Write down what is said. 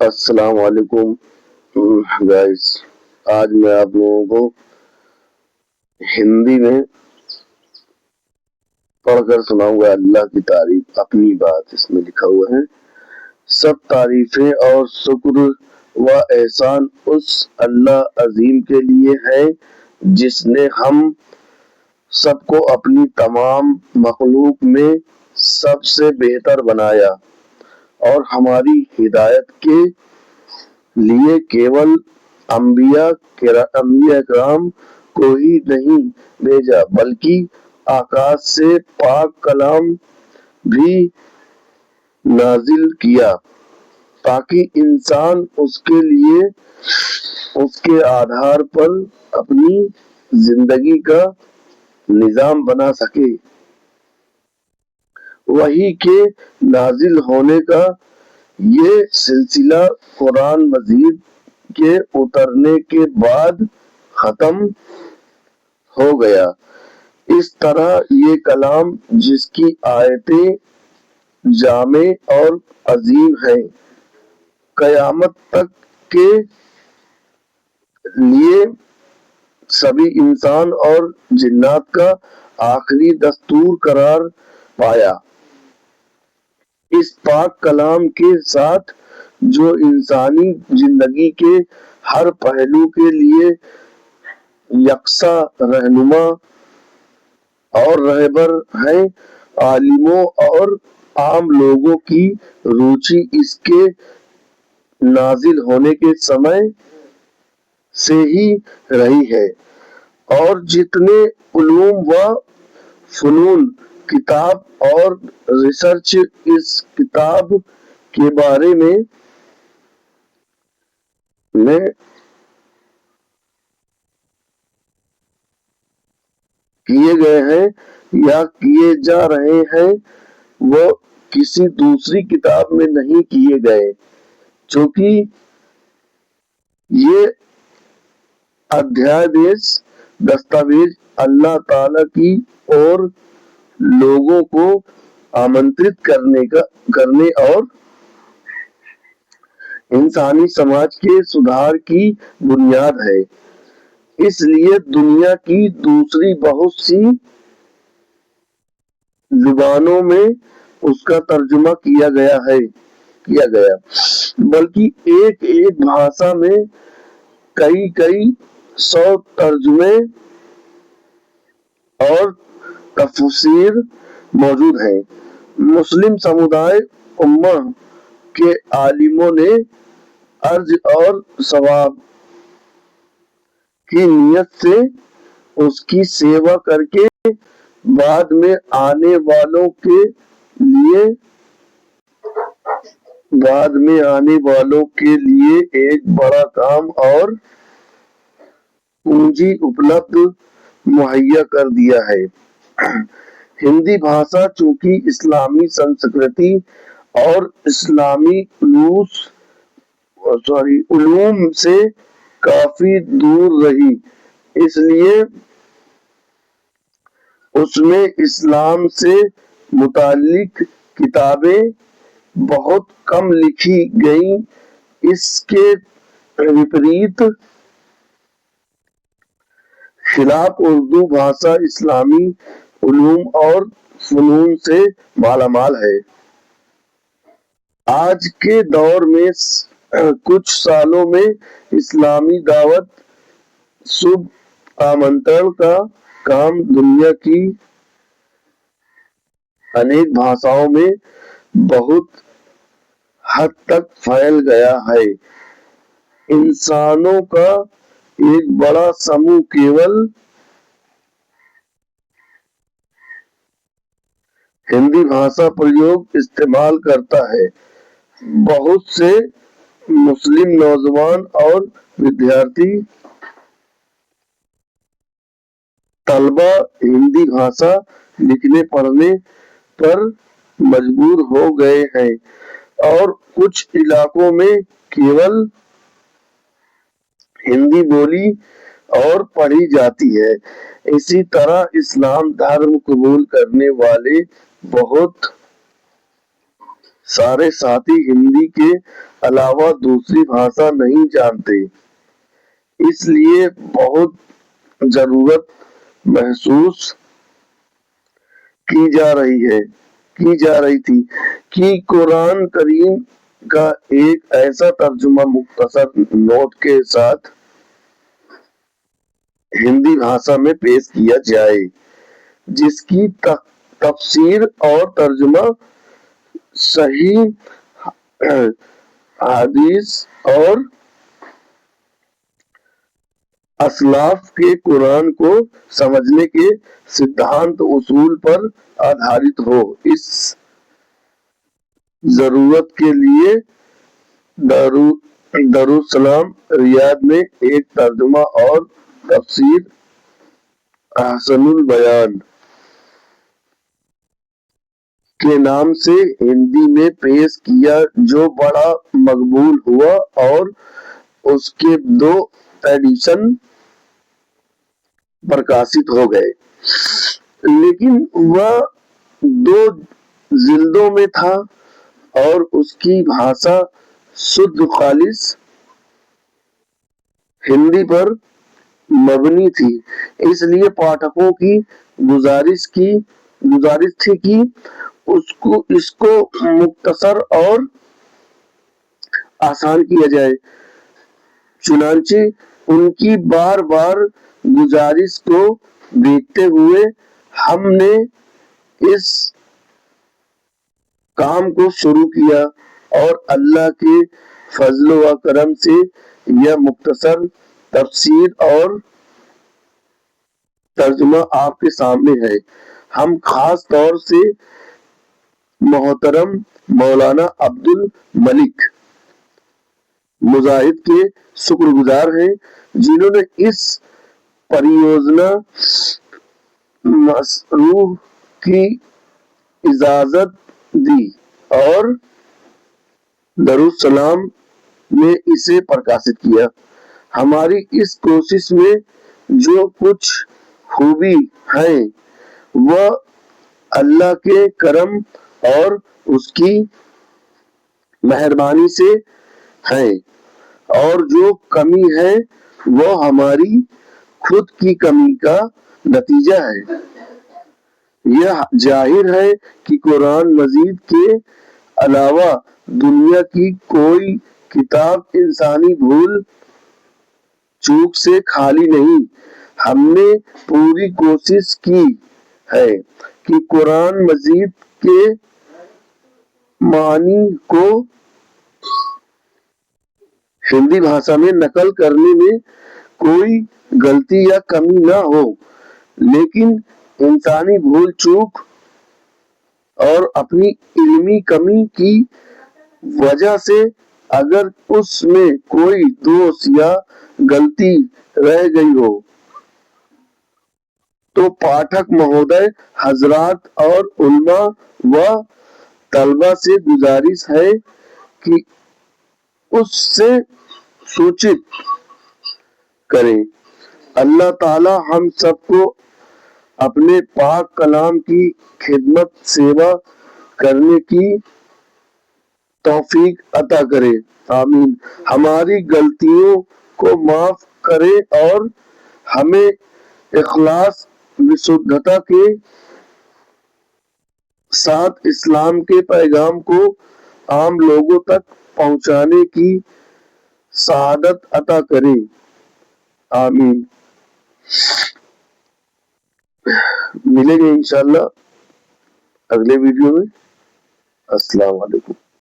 السلام علیکم گائز، آج میں آپ لوگوں کو ہندی میں پڑھ کر سناؤں گا اللہ کی تعریف، اپنی بات۔ اس میں لکھا ہوا ہے: سب تعریفیں اور شکر و احسان اس اللہ عظیم کے لیے ہے جس نے ہم سب کو اپنی تمام مخلوق میں سب سے بہتر بنایا اور ہماری ہدایت کے لیے کیول انبیاء کرام کو ہی نہیں بھیجا بلکہ آکاش سے پاک کلام بھی نازل کیا تاکہ انسان اس کے لیے اس کے آدھار پر اپنی زندگی کا نظام بنا سکے۔ وحی کے نازل ہونے کا یہ سلسلہ قرآن مجید کے اترنے کے بعد ختم ہو گیا۔ اس طرح یہ کلام جس کی آیتیں جامع اور عظیم ہیں، قیامت تک کے لیے سبھی انسان اور جنات کا آخری دستور قرار پایا۔ اس پاک کلام کے ساتھ جو انسانی زندگی کے ہر پہلو کے لیے یکساں رہنما اور رہبر ہے، عالموں اور عام لوگوں کی روچی اس کے نازل ہونے کے سمے سے ہی رہی ہے، اور جتنے علوم و فنون، کتاب اور ریسرچ اس کتاب کے بارے میں کیے گئے ہیں یا کیے جا رہے ہیں، وہ کسی دوسری کتاب میں نہیں کیے گئے، چونکہ یہ ادھیادیش دستاویز اللہ تعالیٰ کی اور لوگوں کو آمنترت کرنے اور انسانی سماج کے سدھار کی بنیاد ہے۔ اس لیے دنیا کی دوسری بہت سی زبانوں میں اس کا ترجمہ کیا گیا، بلکہ ایک بھاشا میں کئی سو ترجمے اور تفسیر موجود ہیں۔ مسلم سمدائے امہ کے عالموں نے اجر اور ثواب کی نیت سے اس کی سیوا کر کے بعد میں آنے والوں کے لیے ایک بڑا کام اور پونجی اپلبدھ مہیا کر دیا ہے۔ ہندی بھاشا چونکہ اسلامی سنسکرتی اور اسلامی علوم سے کافی دور رہی، اس لیے اس میں اسلام سے متعلق کتابیں بہت کم لکھی گئیں۔ اس کے وپریت خلاف اردو بھاشا اسلامی علوم اور فنون سے مالا مال ہے۔ آج کے دور میں کچھ سالوں میں اسلامی دعوت شبھ آمنترن کا کام دنیا کی انیک بھاشاؤں میں بہت حد تک پھیل گیا ہے۔ انسانوں کا ایک بڑا سموہ کیول ہندی بھاشا پریوگ استعمال کرتا ہے۔ بہت سے مسلم نوجوان اور ودیارتھی طلبہ ہندی بھاشا لکھنے پڑھنے پر مجبور ہو گئے ہیں، اور کچھ علاقوں میں کیول ہندی بولی اور پڑھی جاتی ہے۔ اسی طرح اسلام دھرم قبول کرنے والے بہت سارے ساتھی ہندی کے علاوہ دوسری بھاشا نہیں جانتے، اس لیے بہت ضرورت محسوس کی جا رہی تھی کہ قرآن کریم کا ایک ایسا ترجمہ مختصر نوٹ کے ساتھ ہندی بھاشا میں پیش کیا جائے جس کی تفسیر اور ترجمہ صحیح حدیث اور اسلاف کے قرآن کو سمجھنے کے سدھانت اصول پر آدھارت ہو۔ اس ضرورت کے لیے دارالسلام ریاض میں ایک ترجمہ اور تفسیر احسن البیان کے نام سے ہندی میں پیش کیا جو بڑا مقبول ہوا اور اس کے 2 ایڈیشن پرکاشت ہو گئے، لیکن وہ 2 جلدوں میں تھا اور اس کی بھاشا شدھ خالص ہندی پر مبنی تھی، اس لیے پاٹھکوں کی گزارش تھی کہ اس کو مختصر اور آسان کیا جائے۔ چنانچہ ان کی بار بار گزارش کو دیکھتے ہوئے ہم نے اس کام کو شروع کیا اور اللہ کے فضل و کرم سے یہ مختصر تفسیر اور ترجمہ آپ کے سامنے ہے۔ ہم خاص طور سے محترم مولانا عبد الملک مجاہد کے شکر گزار ہیں جنہوں نے اس پریوجنا مشروع کی اجازت دی اور دارالسلام نے اسے پرکاشت کیا۔ ہماری اس کوشش میں جو کچھ خوبی ہے وہ اللہ کے کرم اور اس کی مہربانی سے ہے اور جو کمی ہے وہ ہماری خود کی کمی کا نتیجہ ہے۔ یہ ظاہر ہے کہ قرآن مجید کے علاوہ دنیا کی کوئی کتاب انسانی بھول چوک سے خالی نہیں۔ ہم نے پوری کوشش کی ہے کہ قرآن مجید کے معانی کو ہندی بھاشا میں نقل کرنے میں کوئی غلطی یا کمی نہ ہو، لیکن انسانی بھول چوک اور اپنی علمی کمی کی وجہ سے اگر اس میں کوئی دوش یا غلطی رہ گئی ہو تو پاٹھک مہودے حضرات اور علماء و طلباء سے گزارش ہے کہ اس سے سوچت کریں۔ اللہ تعالی ہم سب کو اپنے پاک کلام کی خدمت سیوا کرنے کی توفیق عطا کرے، آمین۔ ہماری غلطیوں کو معاف کرے اور ہمیں اخلاص و شدھتا کے ساتھ اسلام کے پیغام کو عام لوگوں تک پہنچانے کی سعادت عطا کرے، آمین۔ ملیں گے انشاءاللہ اگلے ویڈیو میں۔ السلام علیکم۔